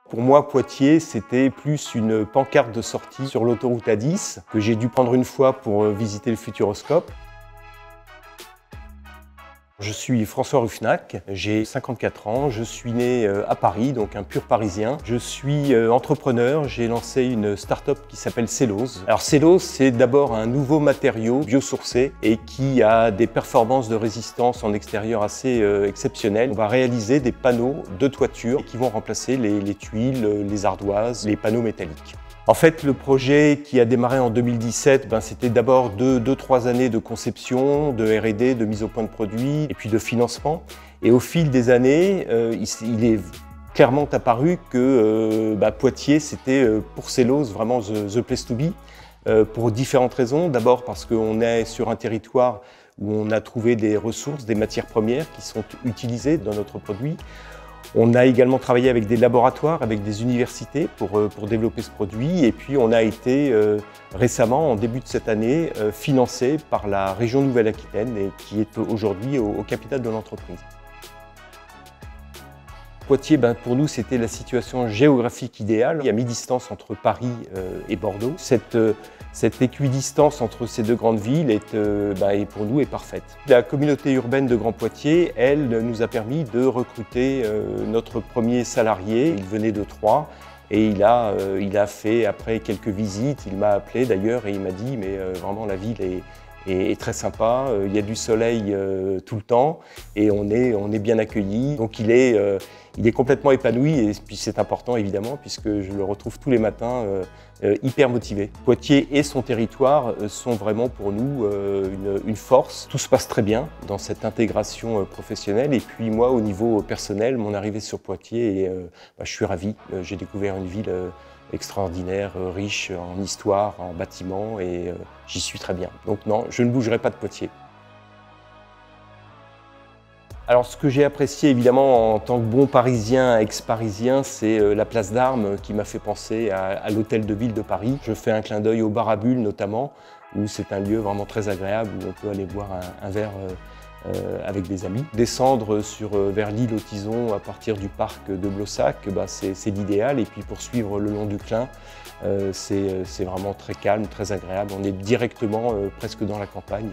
Pour moi, Poitiers, c'était plus une pancarte de sortie sur l'autoroute A10 que j'ai dû prendre une fois pour visiter le Futuroscope. Je suis François Ruffnac, j'ai 54 ans, je suis né à Paris, donc un pur parisien. Je suis entrepreneur, j'ai lancé une start-up qui s'appelle Cellose. Alors Cellose, c'est d'abord un nouveau matériau biosourcé et qui a des performances de résistance en extérieur assez exceptionnelles. On va réaliser des panneaux de toiture qui vont remplacer les tuiles, les ardoises, les panneaux métalliques. En fait, le projet qui a démarré en 2017, c'était d'abord 2-3 années de conception, de R&D, de mise au point de produit et puis de financement. Et au fil des années, il est clairement apparu que Poitiers, c'était pour Cellose vraiment the place to be, pour différentes raisons. D'abord parce qu'on est sur un territoire où on a trouvé des ressources, des matières premières qui sont utilisées dans notre produit. On a également travaillé avec des laboratoires, avec des universités pour développer ce produit. Et puis on a été récemment, en début de cette année, financé par la région Nouvelle-Aquitaine et qui est aujourd'hui au capital de l'entreprise. Poitiers, pour nous, c'était la situation géographique idéale. Il y a mi-distance entre Paris et Bordeaux. Cette équidistance entre ces deux grandes villes est pour nous est parfaite. La communauté urbaine de Grand Poitiers, elle, nous a permis de recruter notre premier salarié. Il venait de Troyes et il a fait, après quelques visites, il m'a appelé d'ailleurs et il m'a dit mais vraiment la ville est très sympa, il y a du soleil tout le temps et on est bien accueillis. Donc il est complètement épanoui et puis c'est important évidemment puisque je le retrouve tous les matins hyper motivé. Poitiers et son territoire sont vraiment pour nous une force. Tout se passe très bien dans cette intégration professionnelle et puis moi au niveau personnel, mon arrivée sur Poitiers, je suis ravi. J'ai découvert une ville extraordinaire, riche en histoire, en bâtiments et j'y suis très bien. Donc non, je ne bougerai pas de Poitiers. Alors ce que j'ai apprécié évidemment en tant que bon parisien, ex-parisien, c'est la place d'Armes qui m'a fait penser à l'hôtel de ville de Paris. Je fais un clin d'œil au bar à bulles notamment, où c'est un lieu vraiment très agréable où on peut aller boire un verre avec des amis. Descendre vers l'île aux Tisons à partir du parc de Blossac, c'est l'idéal. Et puis poursuivre le long du Clin, c'est vraiment très calme, très agréable. On est directement presque dans la campagne.